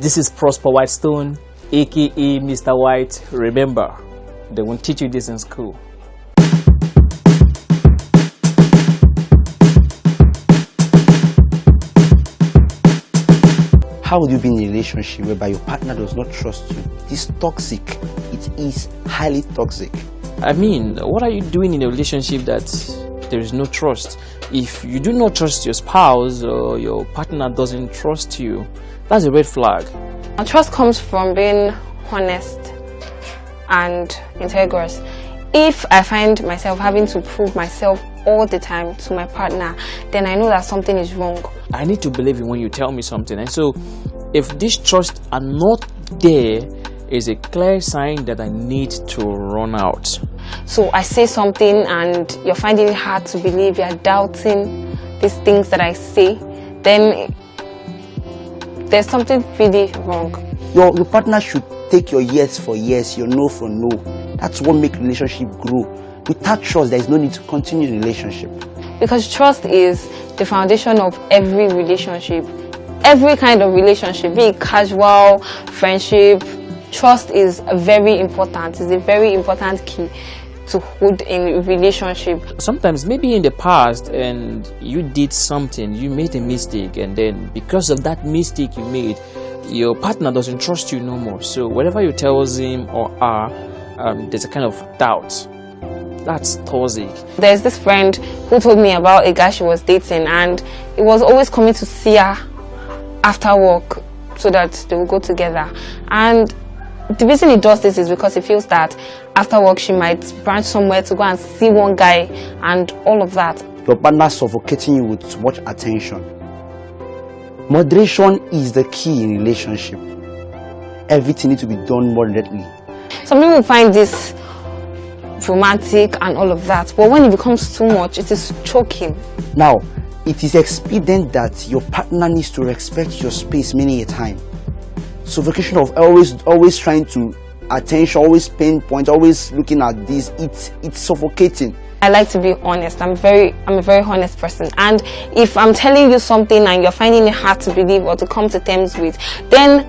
This is Prosper Whitestone, aka Mr. White. Remember, they won't teach you this in school. How would you be in a relationship whereby your partner does not trust you? It's toxic. It is highly toxic. I mean, what are you doing in a relationship that there is no trust? If you do not trust your spouse or your partner doesn't trust you, that's a red flag. And trust comes from being honest and integrous. If I find myself having to prove myself all the time to my partner, then I know that something is wrong. I need to believe you when you tell me something. And so, if this trust are not there, is a clear sign that I need to run out. So I say something and you're finding it hard to believe, you're doubting these things that I say, then there's something really wrong. Your partner should take your yes for yes, your no for no. That's what makes relationship grow. Without trust, there is no need to continue the relationship. Because trust is the foundation of every relationship. Every kind of relationship, be it casual, friendship, trust is very important. It's a very important key to hold in a relationship. Sometimes maybe in the past and you did something, you made a mistake, and then because of that mistake you made, your partner doesn't trust you no more. So whatever you tell him or her, there's a kind of doubt. That's toxic. There's this friend who told me about a guy she was dating, and he was always coming to see her after work so that they will go together. And the reason he does this is because he feels that after work she might branch somewhere to go and see one guy and all of that. Your partner suffocating you with too much attention. Moderation is the key in relationship. Everything needs to be done moderately. Some people find this romantic and all of that, but when it becomes too much, it is choking. Now, it is expedient that your partner needs to respect your space many a time. Suffocation of always trying to attention, always pinpoint, always looking at this, it's suffocating. I like to be honest. I'm a very honest person, and if I'm telling you something and you're finding it hard to believe or to come to terms with, then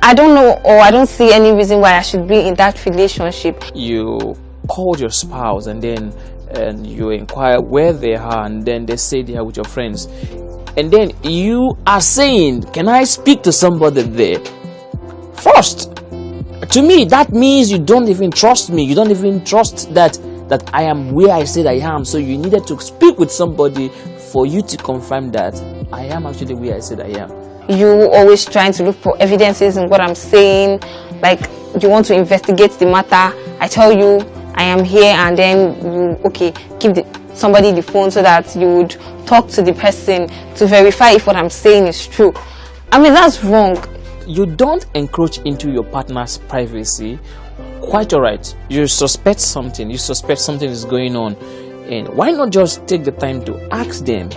I don't know, or I don't see any reason why I should be in that relationship. You called your spouse and you inquire where they are, and then they say they are with your friends, and then you are saying, can I speak to somebody there? First, to me, that means you don't even trust me. You don't even trust that I am where I said I am. So you needed to speak with somebody for you to confirm that I am actually where I said I am. You always trying to look for evidences in what I'm saying, like you want to investigate the matter. I tell you I am here, and then you give somebody the phone so that you would talk to the person to verify if what I'm saying is true. I mean, that's wrong. You don't encroach into your partner's privacy. Quite alright. You suspect something. You suspect something is going on, and why not just take the time to ask them?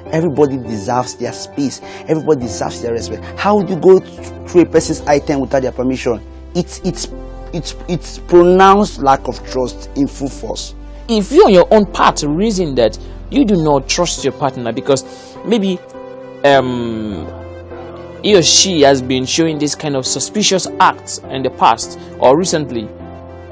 Everybody deserves their space. Everybody deserves their respect. How would you go through a person's item without their permission? It's pronounced lack of trust in full force. If you on your own part reason that you do not trust your partner because maybe he or she has been showing this kind of suspicious acts in the past or recently,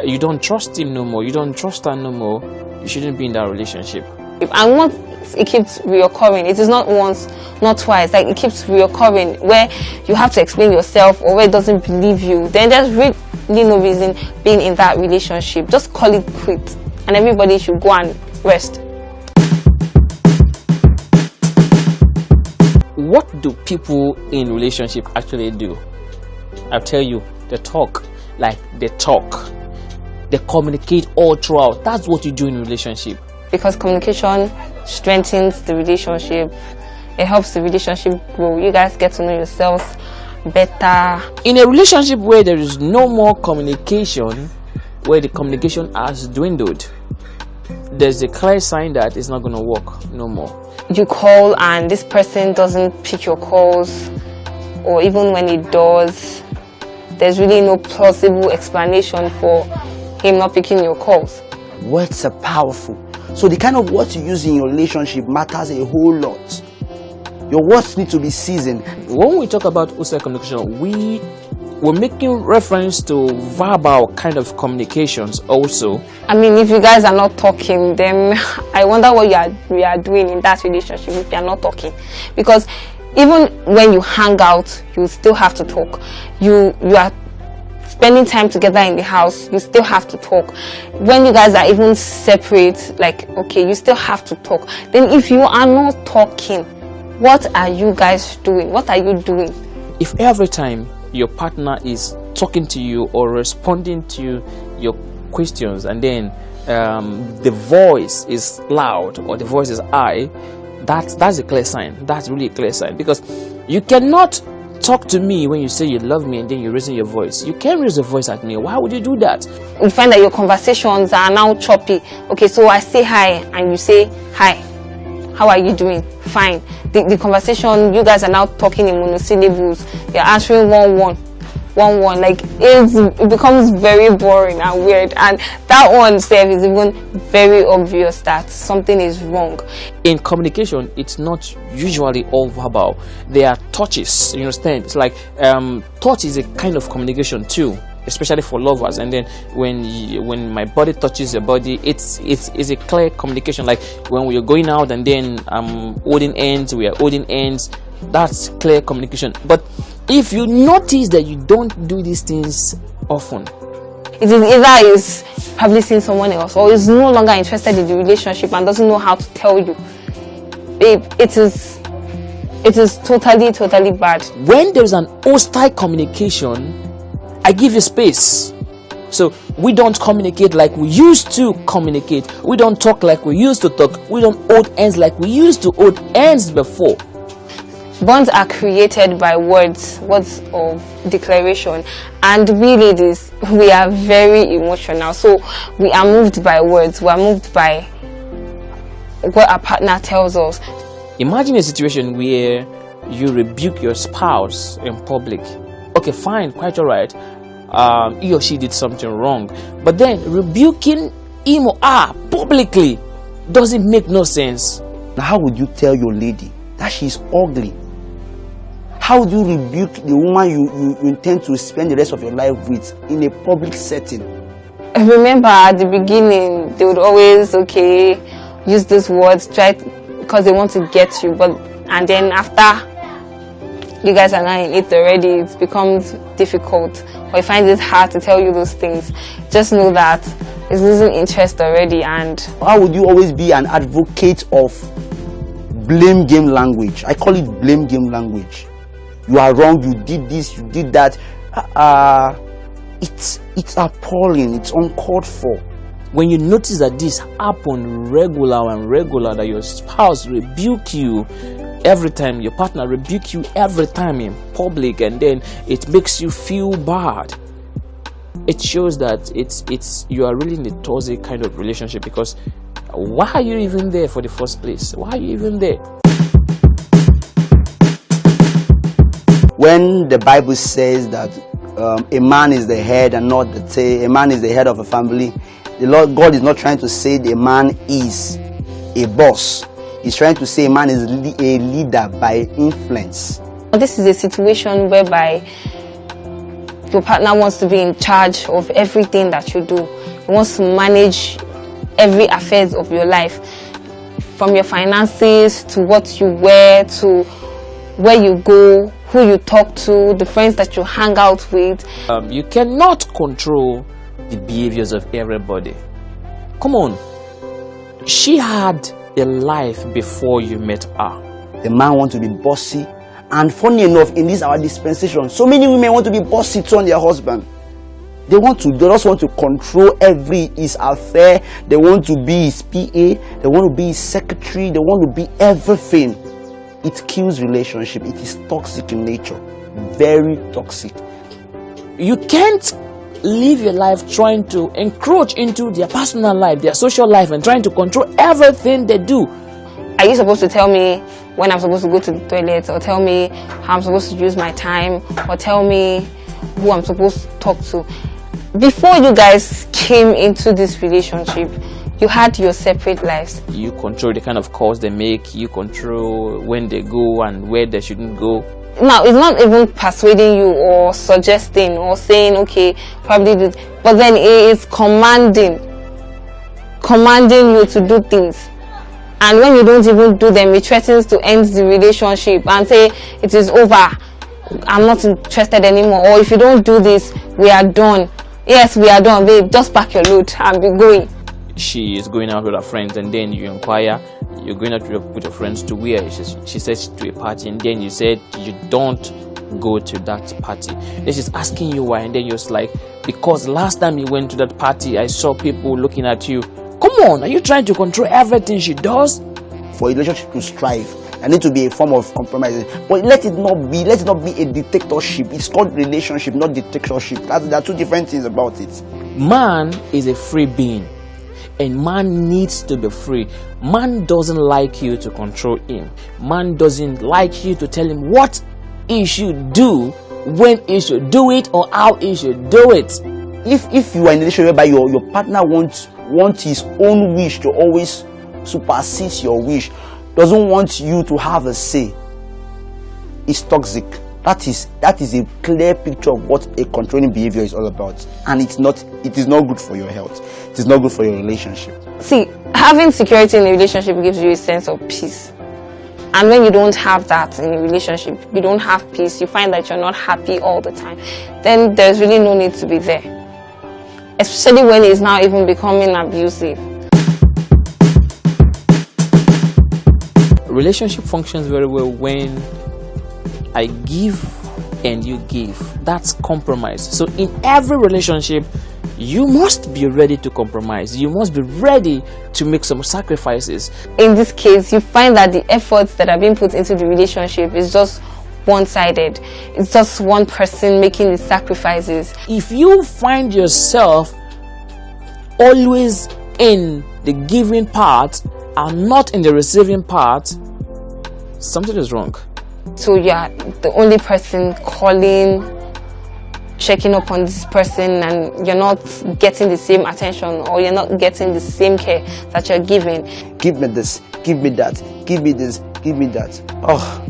you don't trust him no more, you don't trust her no more, you shouldn't be in that relationship. And once it keeps reoccurring, it is not once, not twice, like it keeps reoccurring where you have to explain yourself or where it doesn't believe you, then there's really no reason being in that relationship. Just call it quit, and everybody should go and rest. What do people in relationship actually do? I'll tell you, they talk. They communicate all throughout. That's what you do in a relationship. Because communication strengthens the relationship. It helps the relationship grow. You guys get to know yourselves better. In a relationship where there is no more communication, where the communication has dwindled, there's a clear sign that it's not going to work no more. You call and this person doesn't pick your calls, or even when he does, there's really no plausible explanation for him not picking your calls. Words are powerful. So the kind of words you use in your relationship matters a whole lot. Your words need to be seasoned. When we talk about outside communication, we're making reference to verbal kind of communications also. I mean, if you guys are not talking, then I wonder what you are doing in that relationship if you are not talking. Because even when you hang out, you still have to talk. You are spending time together in the house, you still have to talk. When you guys are even separate, like, okay, you still have to talk. Then if you are not talking, what are you guys doing? What are you doing? If every time your partner is talking to you or responding to your questions, and then the voice is loud or the voice is high, that's a clear sign. That's really a clear sign, because you cannot talk to me when you say you love me and then you're raising your voice. You can't raise your voice at me. Why would you do that? You find that your conversations are now choppy. Okay, so I say hi and you say hi. How are you doing? Fine. The conversation, you guys are now talking in monosyllables. You're answering one. Like, it becomes very boring and weird. And that one itself is even very obvious that something is wrong. In communication, it's not usually all verbal. There are touches. You understand? It's like touch is a kind of communication too, especially for lovers. And then when my body touches your body, it's a clear communication. Like when we are going out and then I'm holding hands, we are holding hands. That's clear communication. But if you notice that you don't do these things often, it is either is probably seeing someone else or is no longer interested in the relationship and doesn't know how to tell you. Babe, it is totally bad. When there's an hostile communication, I give you space. So we don't communicate like we used to communicate. We don't talk like we used to talk. We don't hold hands like we used to hold hands before. Bonds are created by words of declaration, and really we are very emotional, so we are moved by words. We are moved by what our partner tells us. Imagine a situation where you rebuke your spouse in public. Okay, fine, quite all right. He or she did something wrong, but then rebuking him or her publicly doesn't make no sense. Now, how would you tell your lady that she's ugly? How do you rebuke the woman you intend to spend the rest of your life with in a public setting? Remember, at the beginning, they would always, use these words, because they want to get you. And then after you guys are not in it already, it becomes difficult. Or you find it hard to tell you those things. Just know that it's losing interest already. And how would you always be an advocate of blame game language? I call it blame game language. You are wrong, you did this, you did that. It's appalling, it's uncalled for. When you notice that this happen regular, that your spouse rebuke you every time, your partner rebuke you every time in public, and then it makes you feel bad, it shows that you are really in a toxic kind of relationship. Because why are you even there for the first place? Why are you even there? When the Bible says that a man is the head and not the tail, a man is the head of a family, the Lord God is not trying to say the man is a boss. He's trying to say a man is a leader by influence. This is a situation whereby your partner wants to be in charge of everything that you do. He wants to manage every affairs of your life, from your finances to what you wear to where you go, who you talk to, the friends that you hang out with. You cannot control the behaviors of everybody. Come on. She had a life before you met her. The man wants to be bossy. And funny enough, in this our dispensation, so many women want to be bossy too on their husband. They just want to control his affair. They want to be his PA. They want to be his secretary. They want to be everything. It kills relationship. It is toxic in nature. Very toxic. You can't live your life trying to encroach into their personal life, their social life, and trying to control everything they do. Are you supposed to tell me when I'm supposed to go to the toilet, or tell me how I'm supposed to use my time, or tell me who I'm supposed to talk to? Before you guys came into this relationship, you had your separate lives. You control the kind of calls they make, you control when they go and where they shouldn't go. Now, it's not even persuading you or suggesting or saying, okay, probably this, but then it is commanding you to do things. And when you don't even do them, it threatens to end the relationship and say, it is over, I'm not interested anymore. Or if you don't do this, we are done. Yes, we are done, babe, just pack your load and be going. She is going out with her friends, and then you inquire, you're going out with your friends to where? She says to a party, and then you said you don't go to that party. Then she's asking you why, and then you're like, because last time you went to that party, I saw people looking at you. Come on, are you trying to control everything she does? For a relationship to strive, there need to be a form of compromise. But let it not be a dictatorship. It's called relationship, not dictatorship. There are two different things about it. Man is a free being, and man needs to be free. Man doesn't like you to control him. Man doesn't like you to tell him what he should do, when he should do it, or how he should do it. If you are in a relationship whereby your partner wants his own wish to always supersede your wish, doesn't want you to have a say, it's toxic. That is a clear picture of what a controlling behavior is all about, and it is not good for your health. It is not good for your relationship. See, having security in a relationship gives you a sense of peace. And when you don't have that in a relationship, you don't have peace, you find that you're not happy all the time, then there's really no need to be there. Especially when it's now even becoming abusive. Relationship functions very well when I give and you give. That's compromise. So in every relationship, you must be ready to compromise. You must be ready to make some sacrifices. In this case, you find that the efforts that are being put into the relationship is just one-sided. It's just one person making the sacrifices. If you find yourself always in the giving part and not in the receiving part, something is wrong. So you're the only person calling, checking up on this person, and you're not getting the same attention, or you're not getting the same care that you're giving. Give me this, give me that, give me this, give me that. Oh,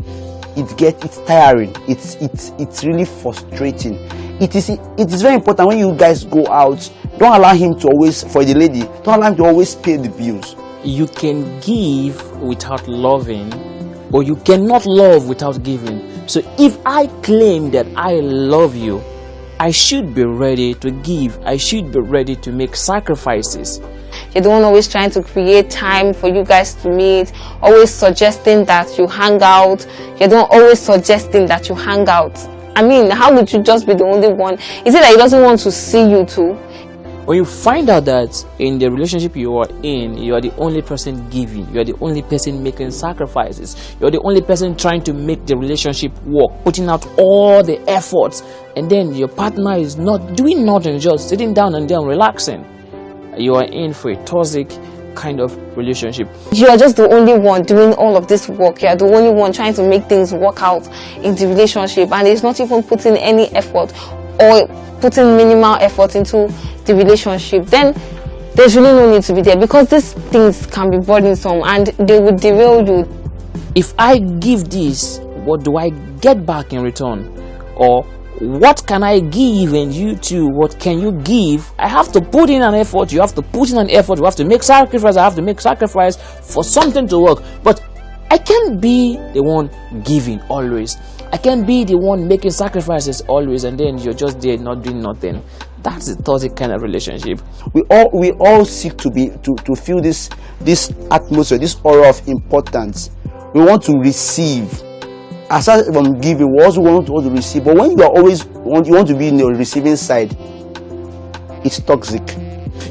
it's tiring. It's really frustrating. It is very important when you guys go out. Don't allow him to always, for the lady, don't allow him to always pay the bills. You can give without loving, or you cannot love without giving. So if I claim that I love you, I should be ready to give. I should be ready to make sacrifices. You're the one always trying to create time for you guys to meet, always suggesting that you hang out. You're the one always suggesting that you hang out. I mean, how would you just be the only one? Is it that he doesn't want to see you too? When you find out that in the relationship you are in, you are the only person giving, you are the only person making sacrifices, you are the only person trying to make the relationship work, putting out all the efforts, and then your partner is not doing nothing, just sitting down and then relaxing, you are in for a toxic kind of relationship. You are just the only one doing all of this work. You are the only one trying to make things work out in the relationship, and it's not even putting any effort or putting minimal effort into the relationship. Then there's really no need to be there, because these things can be burdensome and they would derail you. If I give this, what do I get back in return? Or what can I give and you too, what can you give? I have to put in an effort, you have to put in an effort, you have to make sacrifice, I have to make sacrifice for something to work. But I can't be the one giving always. I can't be the one making sacrifices always, and then you're just there not doing nothing. That's a toxic kind of relationship. We all seek to feel this atmosphere, this aura of importance. We want to receive. Aside from giving, we also want to receive. But when you want to be in the receiving side, it's toxic.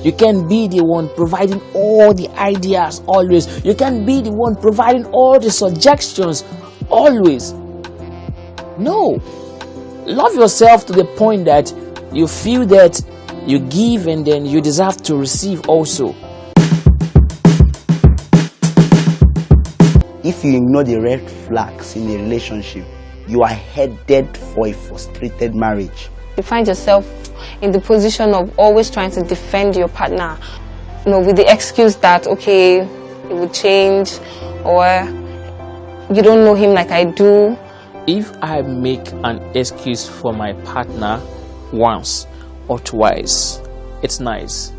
You can be the one providing all the ideas always. You can be the one providing all the suggestions always. No. Love yourself to the point that you feel that you give and then you deserve to receive also. If you ignore the red flags in a relationship, you are headed for a frustrated marriage. You find yourself in the position of always trying to defend your partner. with the excuse that, okay, it would change, or you don't know him like I do. If I make an excuse for my partner once or twice, it's nice.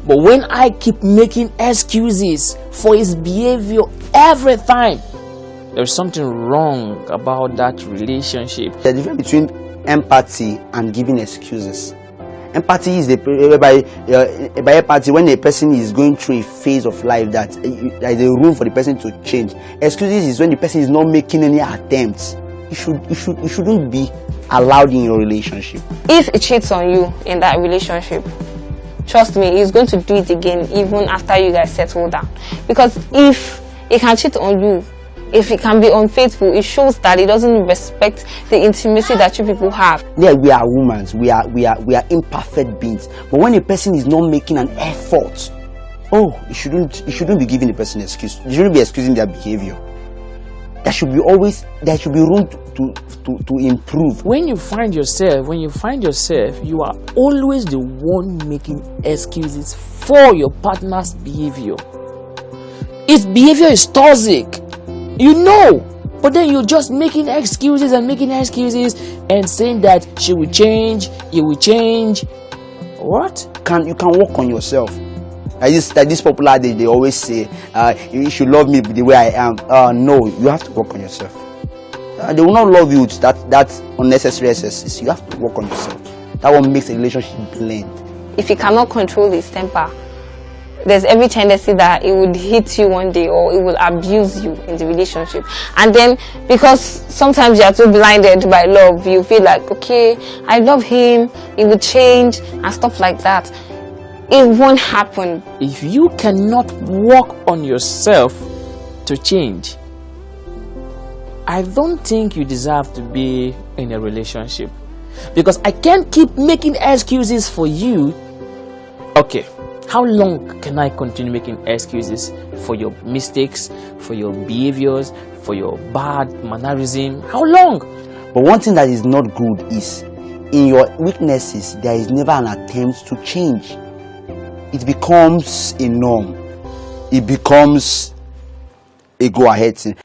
But when I keep making excuses for his behavior every time, there's something wrong about that relationship. The difference between empathy and giving excuses. Empathy is by empathy, when a person is going through a phase of life that there is a room for the person to change. Excuses is when the person is not making any attempts. You shouldn't be allowed in your relationship. If he cheats on you in that relationship, trust me, he's going to do it again even after you guys settle down. Because if he can cheat on you, if he can be unfaithful, it shows that he doesn't respect the intimacy that you people have. Yeah, we are humans. We are imperfect beings. But when a person is not making an effort, you shouldn't be giving the person an excuse. You shouldn't be excusing their behavior. There should be room to improve. When you find yourself, you are always the one making excuses for your partner's behavior. His behavior is toxic, but then you're just making excuses and saying that she will change, he will change. What? You can work on yourself. Like this popular day, they always say, you should love me the way I am. No, you have to work on yourself. They will not love you with that unnecessary excesses. You have to work on yourself. That one makes a relationship blend. If he cannot control his temper, there's every tendency that it would hit you one day, or it will abuse you in the relationship. And then, because sometimes you are too blinded by love, you feel like, okay, I love him, he will change and stuff like that. It won't happen. If you cannot work on yourself to change, I don't think you deserve to be in a relationship. Because I can't keep making excuses for you. Okay, how long can I continue making excuses for your mistakes, for your behaviors, for your bad mannerism? How long? But one thing that is not good is, in your weaknesses, there is never an attempt to change. It becomes a norm. It becomes a go-ahead thing.